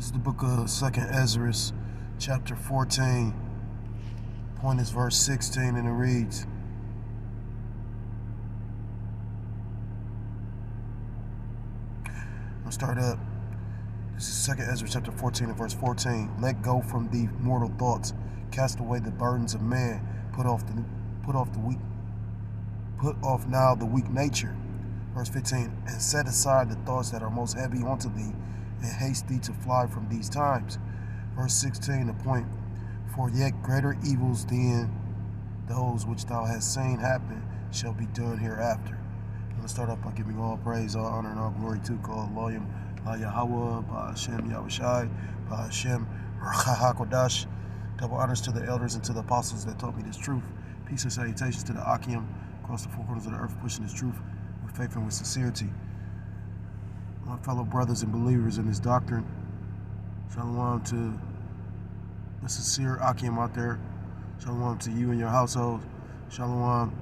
This is the book of 2nd Ezra, chapter 14. Point is verse 16, and it reads, I'll start up. This is 2nd Ezra chapter 14 and verse 14. Let go from thee mortal thoughts. Cast away the burdens of man. Put off now the weak nature. Verse 15. And set aside the thoughts that are most heavy unto thee, and haste thee to fly from these times. Verse 16, the point. For yet greater evils than those which thou hast seen happen shall be done hereafter. I'm going to start off by giving all praise, all honor, and all glory to God, Elohim, Yahweh, Ba'ashem Yahushai, Ba'ashem Hakodash. Double honors to the elders and to the apostles that taught me this truth. Peace and salutations to the Akim across the four corners of the earth, pushing this truth with faith and with sincerity. My fellow brothers and believers in this doctrine, shalom to the sincere Akim out there. Shalom to you and your household. Shalom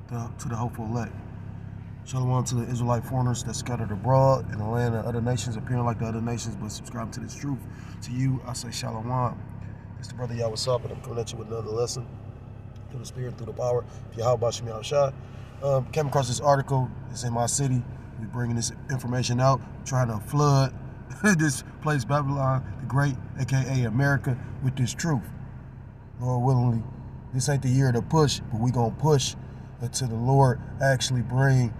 to the hopeful elect. Shalom to the Israelite foreigners that scattered abroad in the land of other nations, appearing like the other nations, but subscribing to this truth. To you, I say shalom. It's the brother Yahweh Sop, and I'm coming at you with another lesson through the Spirit, through the power of Yahweh Ba'ashem Yahushai. Came across this article. It's in my city. We're bringing this information out, trying to flood this place, Babylon the Great, a.k.a. America, with this truth. Lord willingly, this ain't the year to push, but we're going to push until the Lord actually bring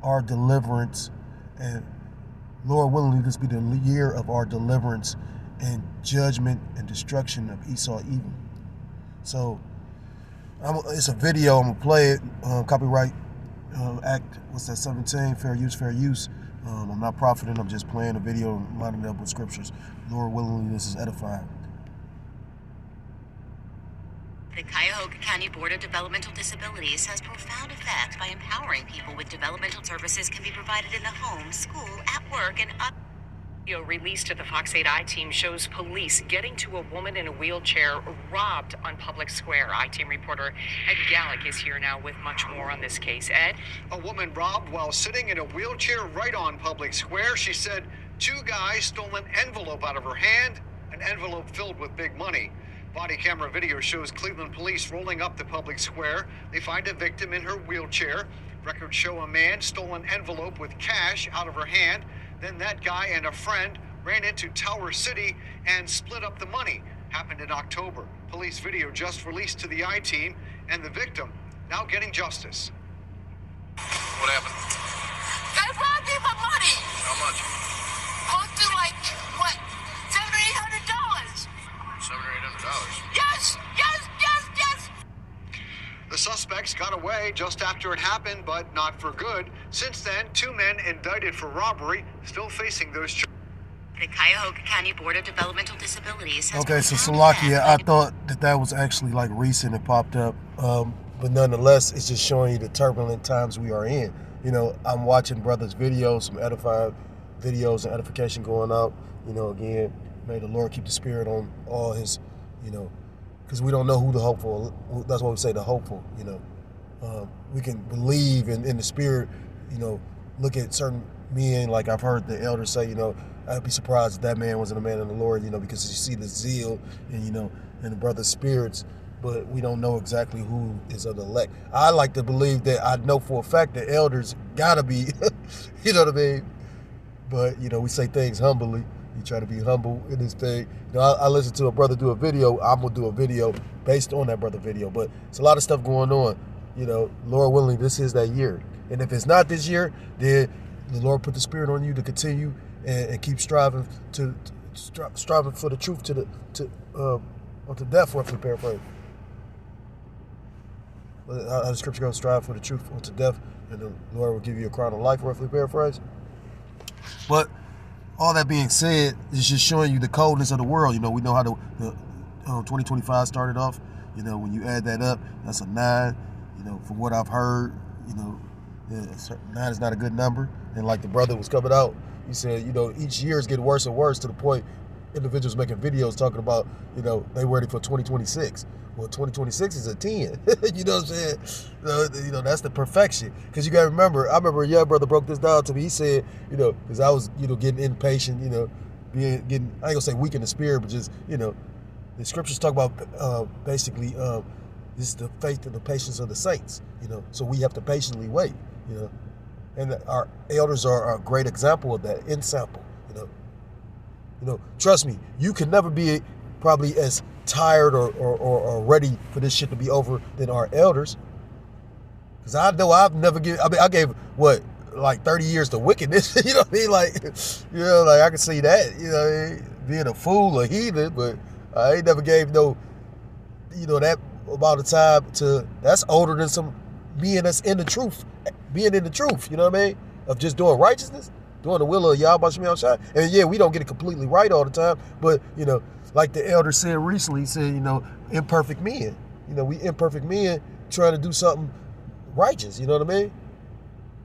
our deliverance. And Lord willingly, this be the year of our deliverance and judgment and destruction of Esau even. So, it's a video. I'm going to play it. Copyright Act, what's that, 17, fair use. I'm not profiting, I'm just playing a video and lining it up with scriptures. Lord willingly, this is edifying. The Cuyahoga County Board of Developmental Disabilities has profound effect by empowering people with developmental services can be provided in the home, school, at work, and up. Video released to the Fox 8 I-Team shows police getting to a woman in a wheelchair robbed on Public Square. I-Team reporter Ed Gallick is here now with much more on this case. Ed? A woman robbed while sitting in a wheelchair right on Public Square. She said two guys stole an envelope out of her hand, an envelope filled with big money. Body camera video shows Cleveland police rolling up to Public Square. They find a victim in her wheelchair. Records show a man stole an envelope with cash out of her hand. Then that guy and a friend ran into Tower City and split up the money. Happened in October. Police video just released to the I-Team, and the victim now getting justice. What happened? They robbed me for money. How much? Close to like, what, $700 or $800? $700 or $800? Yes. The suspects got away just after it happened, but not for good. Since then, two men indicted for robbery, still facing those charges. The Cuyahoga County Board of Developmental Disabilities has Okay, so profound Salakia, effect I thought that was actually like recent and popped up. But nonetheless, it's just showing you the turbulent times we are in. You know, I'm watching brothers' videos, some edifying videos and edification going out. You know, again, may the Lord keep the spirit on all his, you know, because we don't know who the hopeful, that's why we say the hopeful, you know. We can believe in the spirit, you know, look at certain men, like I've heard the elders say, you know, I'd be surprised if that man wasn't a man of the Lord, you know, because you see the zeal and, you know, and the brother's spirits, but we don't know exactly who is of the elect. I like to believe that I know for a fact that elders gotta be, you know what I mean? But, you know, we say things humbly. You try to be humble in this thing. You know, I listened to a brother do a video. I'm going to do a video based on that brother video. But it's a lot of stuff going on. You know, Lord willing, this is that year. And if it's not this year, then the Lord put the spirit on you to continue and keep striving striving for the truth to death, roughly paraphrase. How the scripture goes, strive for the truth unto death, and the Lord will give you a crown of life, roughly paraphrase. But all that being said, it's just showing you the coldness of the world. You know, we know how the 2025 started off. You know, when you add that up, that's a 9. You know, from what I've heard, you know, 9 is not a good number. And like the brother was coming out, he said, you know, each year is getting worse and worse to the point individuals making videos talking about, you know, they ready for 2026. Well, 2026 is a 10. You know what I'm saying? You know, that's the perfection. Because you got to remember, I remember a young brother broke this down to me. He said, you know, because I was, you know, getting impatient, you know, getting, I ain't gonna say weak in the spirit, but just, the scriptures talk about basically this is the faith and the patience of the saints, so we have to patiently wait, and our elders are a great example of that, example, trust me, you can never be probably as tired or ready for this shit to be over than our elders. Because I know I've never given, I gave, like 30 years to wickedness, you know what I mean? Like, like I can see that, being a fool, a heathen, but I ain't never gave no, that amount of time to, that's older than some being that's in the truth, being in the truth, you know what I mean? Of just doing righteousness, doing the will of Yahweh Shemel Shai. And yeah, we don't get it completely right all the time, but, like the elder said recently, he said, imperfect men. We imperfect men trying to do something righteous, you know what I mean?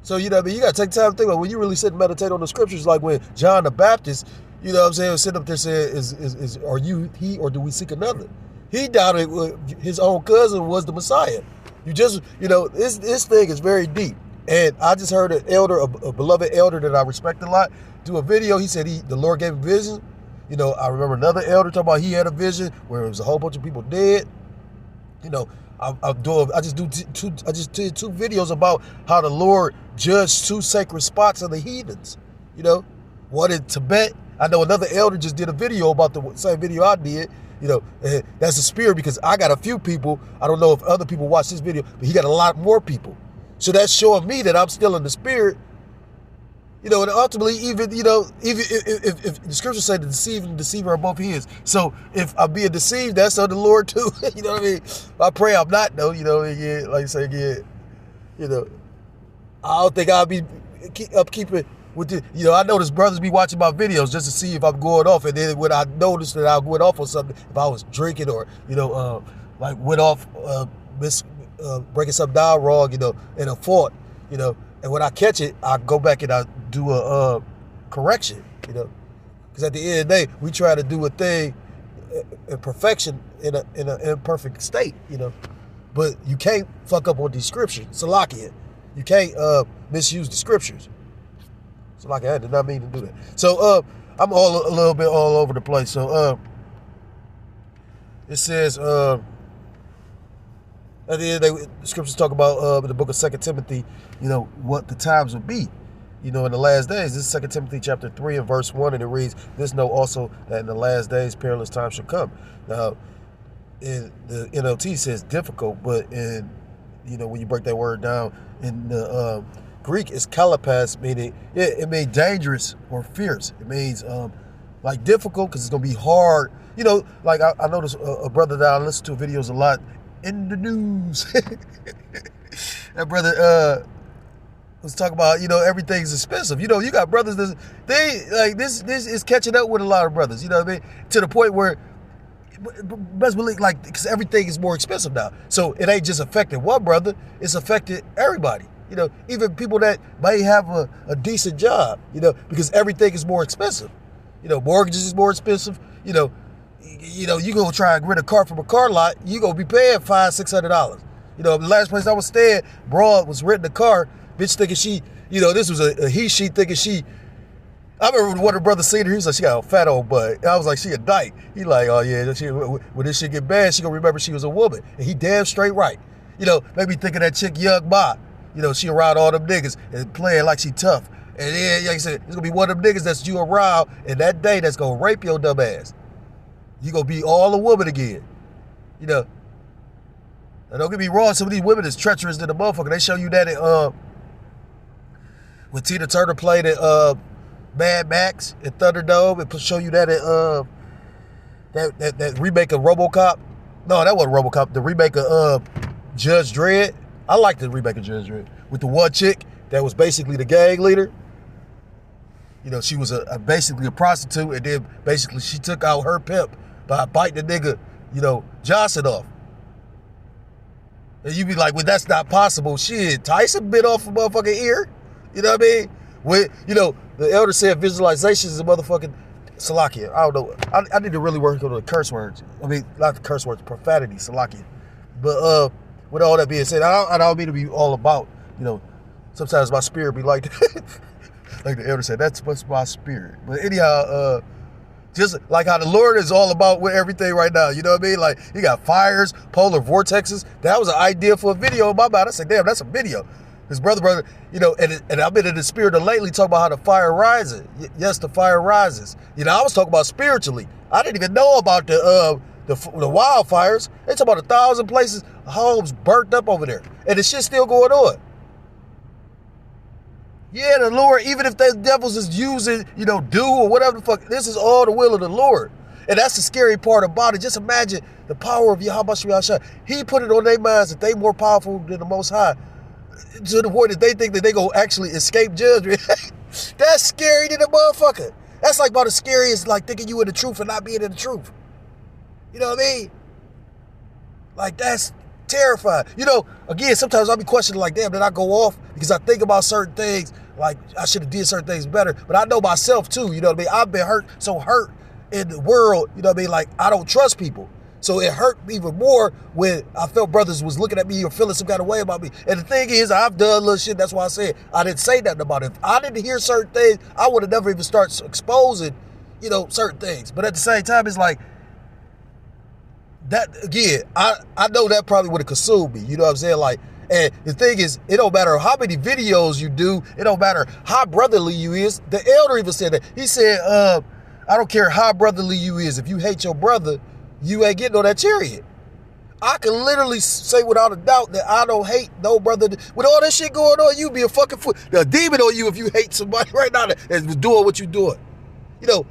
So, you got to take time to think about when you really sit and meditate on the scriptures, like when John the Baptist, sitting up there saying, are you he or do we seek another? He doubted his own cousin was the Messiah. This thing is very deep. And I just heard an elder, a beloved elder that I respect a lot, do a video. He said the Lord gave him vision. I remember another elder talking about he had a vision where it was a whole bunch of people dead. I just did two videos about how the Lord judged 2 sacred spots of the heathens. One in Tibet. I know another elder just did a video about the same video I did. That's a spirit, because I got a few people. I don't know if other people watch this video, but he got a lot more people. So that's showing me that I'm still in the spirit. And ultimately, even if the scriptures say the deceiver and the deceiver are both his. So if I'm being deceived, that's of the Lord too. You know what I mean? I pray I'm not, though. Again, like I say again, I don't think I'll be upkeeping with the, I notice brothers be watching my videos just to see if I'm going off. And then when I notice that I went off on something, if I was drinking or, like went off, breaking something down wrong, in a fort, and when I catch it, I go back and I do a correction, because at the end of the day, we try to do a thing in perfection in an imperfect state, but you can't fuck up on these scriptures, Salakia. You can't misuse the scriptures. Salakia, I did not mean to do that. So I'm a little bit all over the place. So it says at the end of the day, the scriptures talk about in the book of 2 Timothy, what the times would be, in the last days. This is 2 Timothy chapter 3 and verse 1, and it reads, "This know also that in the last days perilous times shall come." Now, in the NLT says difficult, but in, when you break that word down in the Greek, it's kalapas, meaning it means dangerous or fierce. It means like difficult because it's gonna be hard. Like I noticed a brother that I listen to videos a lot in the news. That brother was talking about, everything's expensive. You got brothers that this is catching up with a lot of brothers, you know what I mean? To the point where best believe, because everything is more expensive now. So it ain't just affecting one brother, it's affected everybody. Even people that may have a decent job, because everything is more expensive. Mortgages is more expensive. You gonna try and rent a car from a car lot, you gonna be paying $500-$600. The last place I was staying, broad was renting a car, bitch thinking she, this was a he, she thinking she, I remember one of the brothers seen her, he was like, she got a fat old butt. And I was like, she a dyke. He like, oh yeah, when this shit get bad, she gonna remember she was a woman. And he damn straight right. Maybe thinking that chick Young Ma, she around all them niggas and playing like she tough. And then, like I said, there's gonna be one of them niggas that's you around and that day that's gonna rape your dumb ass. You gonna be all a woman again. Now don't get me wrong, some of these women is treacherous to the motherfucker. They show you that when Tina Turner played at Mad Max at Thunderdome, and show you that at that remake of RoboCop. No, that wasn't RoboCop. The remake of Judge Dredd. I like the remake of Judge Dredd with the one chick that was basically the gang leader. She was basically a prostitute, and then basically she took out her pimp by biting the nigga, Johnson off. And you be like, well, that's not possible. Shit, Tyson bit off a motherfucking ear. You know what I mean? The elder said visualization is a motherfucking Salakia. I don't know. I need to really work on the curse words. I mean, not the curse words, profanity, Salakia. But with all that being said, I don't mean to be all about, sometimes my spirit be like that. Like the elder said, that's what's my spirit. But anyhow, Just like how the Lord is all about with everything right now. You know what I mean? Like, he got fires, polar vortexes. That was an idea for a video in my mind. I said, damn, that's a video. His brother, you know, and I've been in the spirit of lately talking about how the fire rises. Yes, the fire rises. You know, I was talking about spiritually. I didn't even know about the wildfires. They talk about 1,000 places, homes burnt up over there. And the shit's still going on. Yeah, the Lord, even if the devils is using, you know, do or whatever the fuck, this is all the will of the Lord. And that's the scary part about it. Just imagine the power of Yahweh Shah. He put it on their minds that they more powerful than the Most High, to the point that they think that they gonna actually escape judgment. That's scary than a motherfucker. That's like about as scary as like thinking you in the truth and not being in the truth. You know what I mean? Like, that's terrifying. You know, again, sometimes I'll be questioning like, damn, did I go off? Because I think about certain things, like I should have did certain things better. But I know myself too, you know what I mean? I've been hurt in the world, you know what I mean? Like, I don't trust people. So it hurt me even more when I felt brothers was looking at me or feeling some kind of way about me. And the thing is, I've done little shit. That's why I said I didn't say nothing about it. If I didn't hear certain things, I would have never even started exposing, you know, certain things. But at the same time, it's like, that, again, I know that probably would have consumed me. You know what I'm saying? Like, and the thing is, it don't matter how many videos you do. It don't matter how brotherly you is. The elder even said that. He said, I don't care how brotherly you is. If you hate your brother, you ain't getting on that chariot. I can literally say without a doubt that I don't hate no brother. With all this shit going on, you be a fucking fool. A demon on you if you hate somebody right now that's doing what you doing. You know,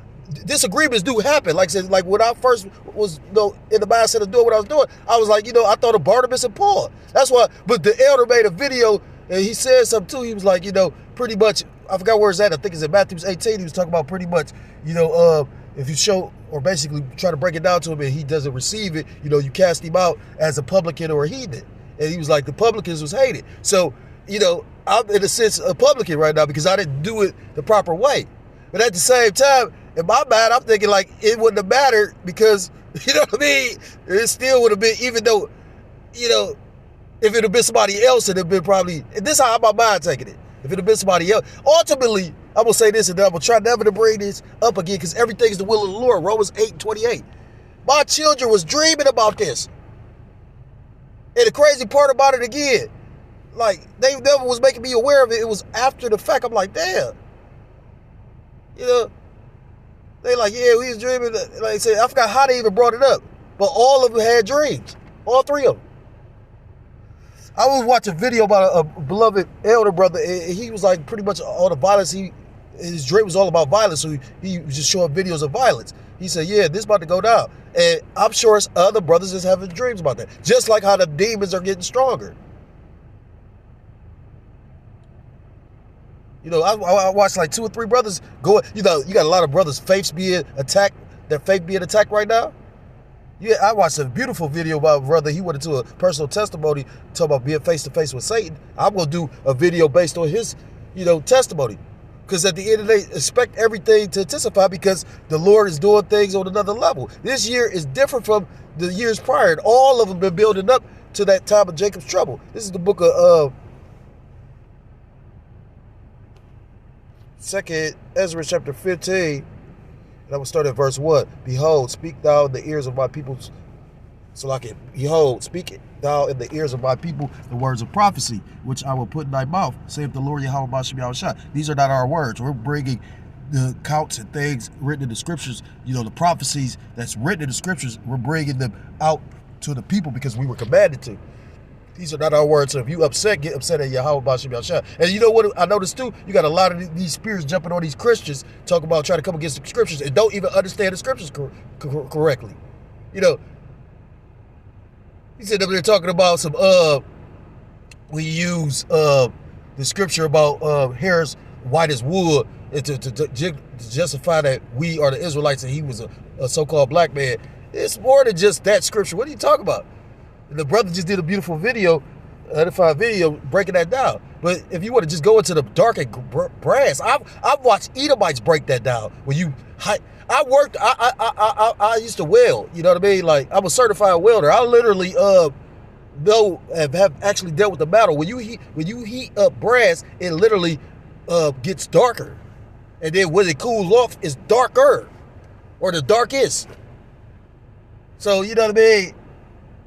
disagreements do happen. Like I said, like when I first was, you know, in the mindset of doing what I was doing, I was like, you know, I thought of Barnabas and Paul. That's why, but the elder made a video and he said something too. He was like, you know, pretty much, I forgot where it's at. I think it's in Matthew 18. He was talking about pretty much, you know, if you show, or basically try to break it down to him and he doesn't receive it, you know, you cast him out as a publican or a heathen. And he was like, the publicans was hated. So, you know, I'm in a sense a publican right now because I didn't do it the proper way. But at the same time, in my mind, I'm thinking like it wouldn't have mattered because, you know what I mean? It still would have been, even though, you know, if it had been somebody else, it would have been probably, and this is how my mind taking it. If it had been somebody else, ultimately, I'm going to say this and then I'm going to try never to bring this up again because everything is the will of the Lord. Romans 8:28. My children was dreaming about this. And the crazy part about it again, like they never was making me aware of it. It was after the fact. I'm like, damn. You know, they like, yeah, we was dreaming. Like I said, I forgot how they even brought it up. But all of them had dreams. All three of them. I was watching a video about a beloved elder brother, and he was like pretty much all the violence. His dream was all about violence, so he was just showing videos of violence. He said, yeah, this is about to go down. And I'm sure it's other brothers is having dreams about that. Just like how the demons are getting stronger. You know, I watched like 2 or 3 brothers go, you know, you got a lot of brothers' faiths being attacked, their faith being attacked right now. Yeah, I watched a beautiful video about a brother. He went into a personal testimony talking about being face to face with Satan. I'm going to do a video based on his, you know, testimony. Because at the end of the day, expect everything to intensify because the Lord is doing things on another level. This year is different from the years prior. And all of them been building up to that time of Jacob's trouble. This is the book of 2nd Ezra chapter 15. And I will start at verse 1. Behold, speak thou in the ears of my people. So like it, behold, speak thou in the ears of my people the words of prophecy, which I will put in thy mouth, saith the Lord Yahweh Bashem Yahushua. These are not our words. We're bringing the accounts and things written in the scriptures, you know, the prophecies that's written in the scriptures, we're bringing them out to the people because we were commanded to. These are not our words. So if you upset, get upset at Yahweh Bashem Yahushua. And you know what I noticed too? You got a lot of these spirits jumping on these Christians, talking about trying to come against the scriptures and don't even understand the scriptures correctly. You know, he said that they're talking about some, we use the scripture about hair's white as wool to justify that we are the Israelites and he was a so-called black man. It's more than just that scripture. What are you talking about? The brother just did a beautiful video, edified video, breaking that down. But if you want to just go into the dark and brass, I've watched Edomites break that down. When you, I used to weld. You know what I mean? Like I'm a certified welder. I literally have actually dealt with the metal. When you heat up brass, it literally gets darker, and then when it cools off, it's darker. or the darkest. So, you know what I mean?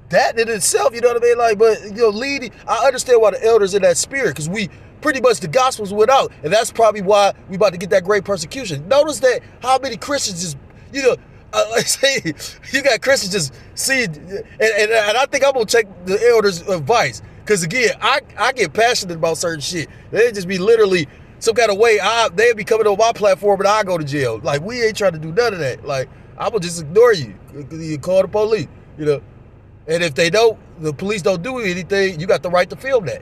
That in itself, you know what I mean? Like, but, you know, leading, I understand why the elders in that spirit, because we pretty much the gospel's went out, and that's probably why we about to get that great persecution. Notice that how many Christians just, you know, like say, you got Christians just seeing, and I think I'm gonna take the elders' advice, because again, I get passionate about certain shit. They just be literally some kind of way, they'll be coming on my platform and I go to jail. Like, we ain't trying to do none of that. Like, I will just ignore you. You call the police, you know. And if they don't, the police don't do anything, you got the right to film that.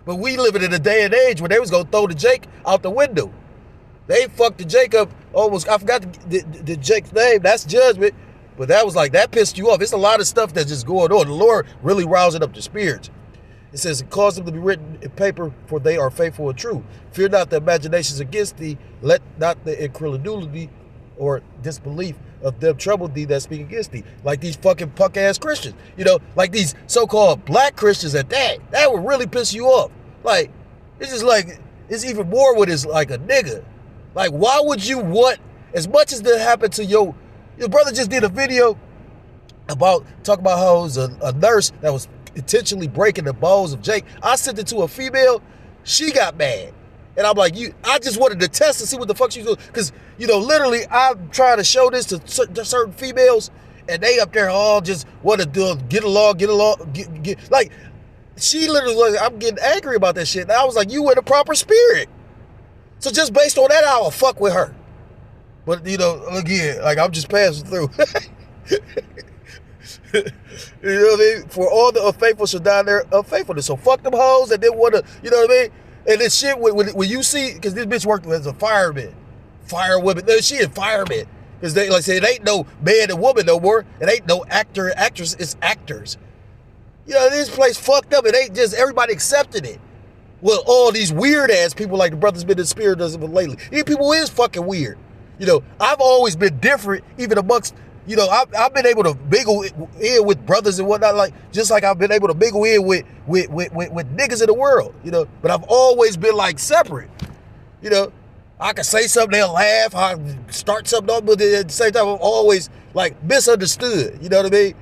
But we living in a day and age where they was gonna throw the Jake out the window. They fucked the Jake up almost, I forgot the Jake's name, that's judgment. But that was like, that pissed you off. It's a lot of stuff that's just going on. The Lord really rousing up the spirits. It says, it caused them to be written in paper, for they are faithful and true. Fear not the imaginations against thee, let not the incredulity or disbelief of them trouble thee that speak against thee. Like these fucking punk ass Christians, you know, like these so-called black Christians at that would really piss you off. Like, it's just like, it's even more with this like a nigga. Like, why would you want, as much as that happened to your brother just did a video about, talking about how it was a nurse that was intentionally breaking the bones of Jake. I sent it to a female, she got mad. And I'm like, I just wanted to test and see what the fuck she's doing. Because, you know, literally, I'm trying to show this to certain females, and they up there all just want to do, get along. Like, she literally was, I'm getting angry about that shit. And I was like, you in a proper spirit. So just based on that, I will fuck with her. But, you know, again, like, I'm just passing through. You know what I mean? For all the unfaithful shall die in their unfaithfulness. So fuck them hoes that didn't want to, you know what I mean? And this shit, when you see, because this bitch worked as a firewoman. No, she is fireman. Because they, like I said, it ain't no man and woman no more. It ain't no actor and actress, it's actors. You know, this place fucked up. It ain't just everybody accepting it. Well, all these weird ass people like the Brothers Been in the Spirit does it lately. These people is fucking weird. You know, I've always been different, even amongst, you know, I've been able to mingle in with brothers and whatnot, like just like I've been able to mingle in with niggas in the world, you know. But I've always been like separate, you know. I can say something, they'll laugh. I start something up, but at the same time, I'm always like misunderstood. You know what I mean?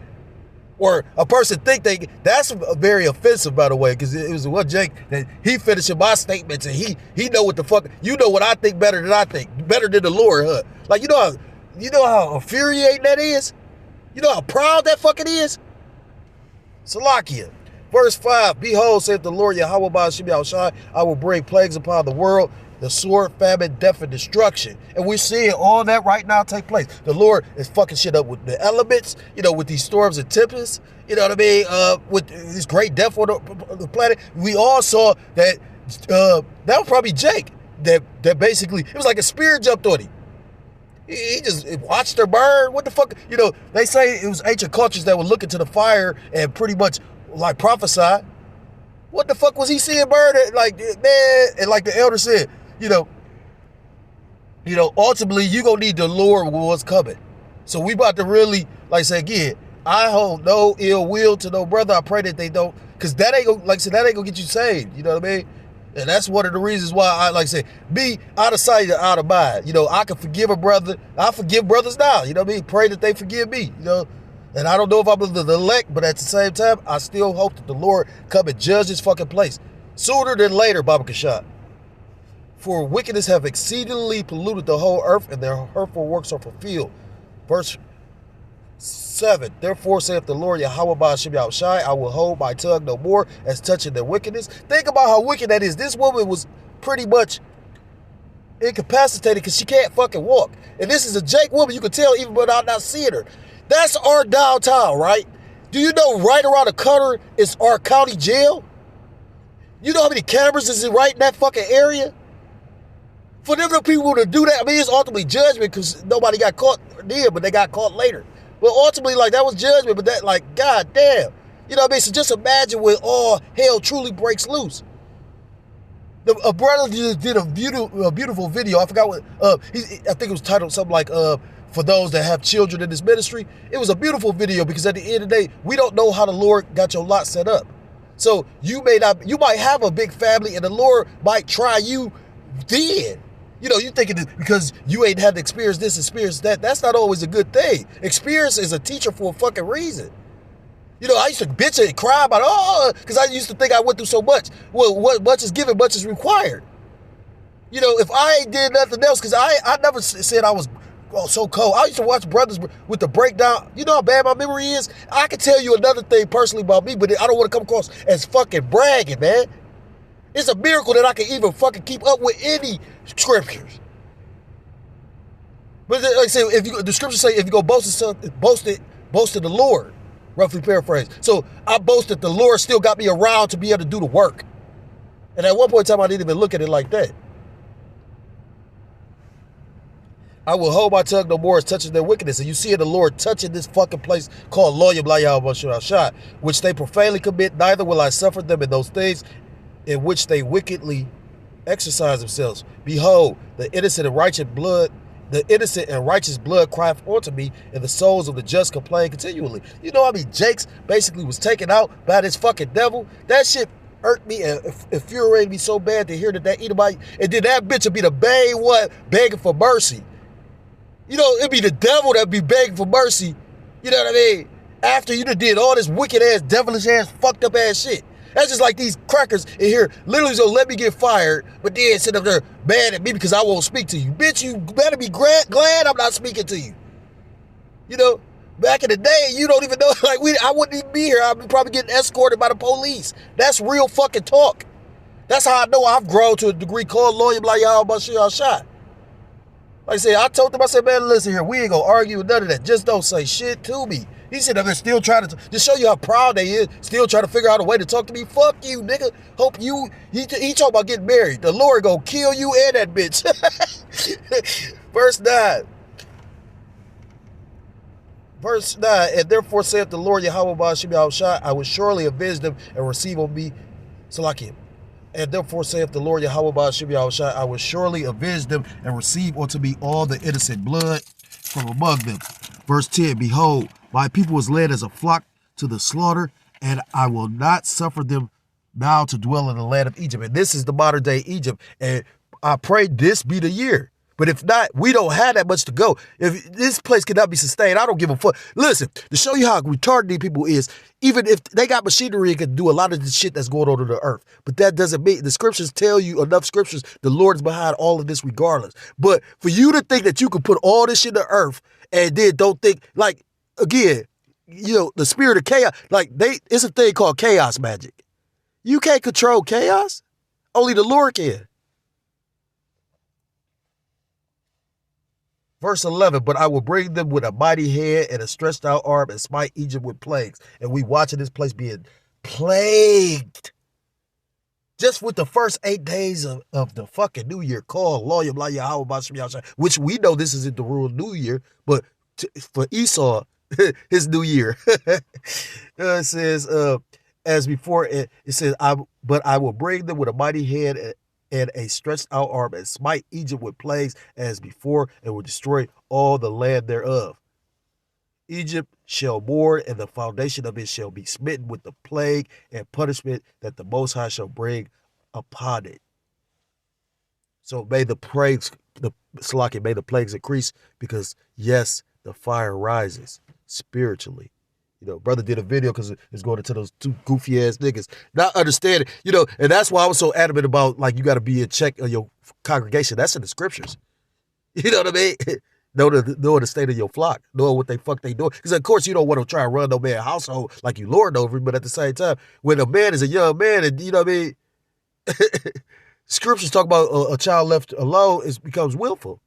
Or a person think that's very offensive, by the way, because it was one Jake that he finishing my statements and he know what the fuck, you know what I think better than I think, better than the Lord, huh? Like, you know how infuriating that is? You know how proud that fucking is? Salakia. Verse 5, behold, saith the Lord Yahweh Ba'ashem Yahushai, I will bring plagues upon the world, the sword, famine, death, and destruction. And we're seeing all that right now take place. The Lord is fucking shit up with the elements, you know, with these storms and tempests, you know what I mean? With this great death on the planet. We all saw that, that was probably Jake, that basically, it was like a spirit jumped on him. He just watched her burn. What the fuck? You know, they say it was ancient cultures that would look into the fire and pretty much like prophesy. What the fuck was he seeing burn? Like, man, and like the elder said, you know, ultimately you gonna need the Lord with what's coming. So we about to really, like I say again, I hold no ill will to no brother. I pray that they don't, because that ain't gonna, like I said, that ain't gonna get you saved. You know what I mean? And that's one of the reasons why I, like I say, be out of sight and out of mind. You know, I can forgive a brother. I forgive brothers now. You know what I mean? Pray that they forgive me, you know. And I don't know if I'm the elect, but at the same time, I still hope that the Lord come and judge this fucking place. Sooner than later, Baba Kashat. For wickedness have exceedingly polluted the whole earth, and their hurtful works are fulfilled. Verse 7, therefore saith the Lord Yahweh Ba'ashem Yahushai, I will hold my tongue no more as touching their wickedness. Think about how wicked that is. This woman was pretty much incapacitated because she can't fucking walk. And this is a Jake woman, you can tell even without not seeing her. That's our downtown, right? Do you know right around the corner is our county jail? You know how many cameras is right in that fucking area? For them people to do that, I mean, it's ultimately judgment because nobody got caught there, but they got caught later. But ultimately, like, that was judgment, but that, like, god damn. You know what I mean? So just imagine when all hell truly breaks loose. A brother just did a beautiful video. I forgot what, I think it was titled something like, for those that have children in this ministry. It was a beautiful video because at the end of the day, we don't know how the Lord got your lot set up. So you might have a big family and the Lord might try you then. You know, you thinking that because you ain't had to experience this, experience that. That's not always a good thing. Experience is a teacher for a fucking reason. You know, I used to bitch and cry about, because I used to think I went through so much. Well, what much is given, much is required. You know, if I ain't did nothing else, because I never said I was so cold. I used to watch brothers with the breakdown. You know how bad my memory is? I can tell you another thing personally about me, but I don't want to come across as fucking bragging, man. It's a miracle that I can even fucking keep up with any scriptures. But like I say, the scriptures say, if you go boast in the Lord. Roughly paraphrased. So I boast that the Lord still got me around to be able to do the work. And at one point in time, I didn't even look at it like that. I will hold my tongue no more as touching their wickedness. And you see the Lord touching this fucking place called Lo Yibla Yahweh, which they profanely commit, neither will I suffer them in those things in which they wickedly exercise themselves. Behold, the innocent and righteous blood crieth unto me, and the souls of the just complain continually. You know how many Jakes basically was taken out by this fucking devil? That shit irked me and infuriated me so bad to hear that Edomite, and then that bitch would be the main one begging for mercy. You know, it'd be the devil that'd be begging for mercy. You know what I mean? After you done did all this wicked ass, devilish ass, fucked up ass shit. That's just like these crackers in here literally gonna let me get fired, but then sit up there mad at me because I won't speak to you. Bitch, you better be glad I'm not speaking to you. You know, back in the day, you don't even know, like, I wouldn't even be here. I'd be probably getting escorted by the police. That's real fucking talk. That's how I know I've grown to a degree called Lo Yibla Yahweh Shai. Like I said, I told them, I said, man, listen here, we ain't gonna argue with none of that. Just don't say shit to me. He said, they're still trying to, just show you how proud they is, still trying to figure out a way to talk to me. Fuck you, nigga. Hope you, he talking about getting married. The Lord gonna kill you and that bitch. Verse 9. Verse 9, and therefore saith the Lord Yahweh Ba'ashim Yahushua, I will surely avenge them and receive on me Salakim. And therefore saith the Lord Yahweh Ba'ashim Yahushua, I will surely avenge them and receive unto me all the innocent blood from among them. Verse 10, behold, my people was led as a flock to the slaughter, and I will not suffer them now to dwell in the land of Egypt. And this is the modern day Egypt. And I pray this be the year. But if not, we don't have that much to go. If this place cannot be sustained, I don't give a fuck. Listen, to show you how retarded these people is, even if they got machinery and can do a lot of the shit that's going on the earth. But that doesn't mean, the scriptures tell you, enough scriptures, the Lord's behind all of this regardless. But for you to think that you could put all this shit in the earth and then don't think, like, again, you know, the spirit of chaos, like, it's a thing called chaos magic. You can't control chaos. Only the Lord can. Verse 11, but I will bring them with a mighty hand and a stretched out arm and smite Egypt with plagues. And we watching this place being plagued. Just with the first 8 days of the fucking New Year called Lo Yibla Yahweh Ba'ashim Yahushua, which we know this isn't the real New Year, but for Esau, his New Year. It says, as before, it says, but I will bring them with a mighty hand and a stretched out arm and smite Egypt with plagues as before, and will destroy all the land thereof. Egypt shall mourn, and the foundation of it shall be smitten with the plague and punishment that the Most High shall bring upon it. So may the plagues increase, because yes, the fire rises spiritually. You know, brother did a video because it's going into those two goofy ass niggas not understanding, you know, and that's why I was so adamant about, like, you got to be in check of your congregation. That's in the scriptures. You know what I mean? Know the state of your flock, know what they fuck they doing. Because of course you don't want to try and run no man's household like you lord over him, but at the same time, when a man is a young man, and you know what I mean, scriptures talk about a child left alone becomes willful.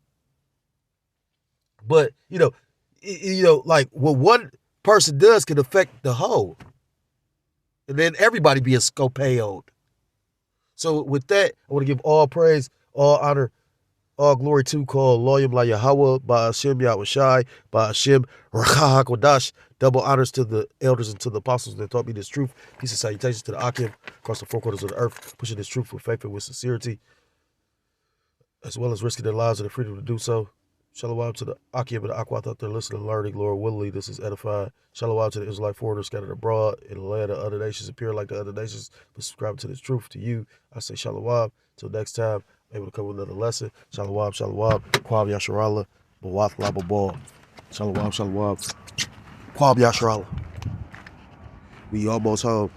But you know, like what one person does can affect the whole, and then everybody be a scopeoed. So with that, I want to give all praise, all honor, all glory to call Lo Yibla Yahweh Ba'ashim Yahushai Ba'ashim Ruach HaKodesh. Double honors to the elders and to the apostles that taught me this truth. Peace and salutations to the Akim across the four corners of the earth, pushing this truth with faith and with sincerity, as well as risking their lives and the freedom to do so. Shalom to the Akim and the Akwat out there listening and learning. Lord willingly, this is edified. Shalom to the Israelite foreigners scattered abroad in the land of other nations, appear like the other nations, but subscribe to this truth. To you, I say shalom. Till next time, able to cover another lesson. Shalawab, shalawab, Kwab Yasharala, Bawath Lababal. Shalawab, shalawab, Kwab Yasharala. We almost home.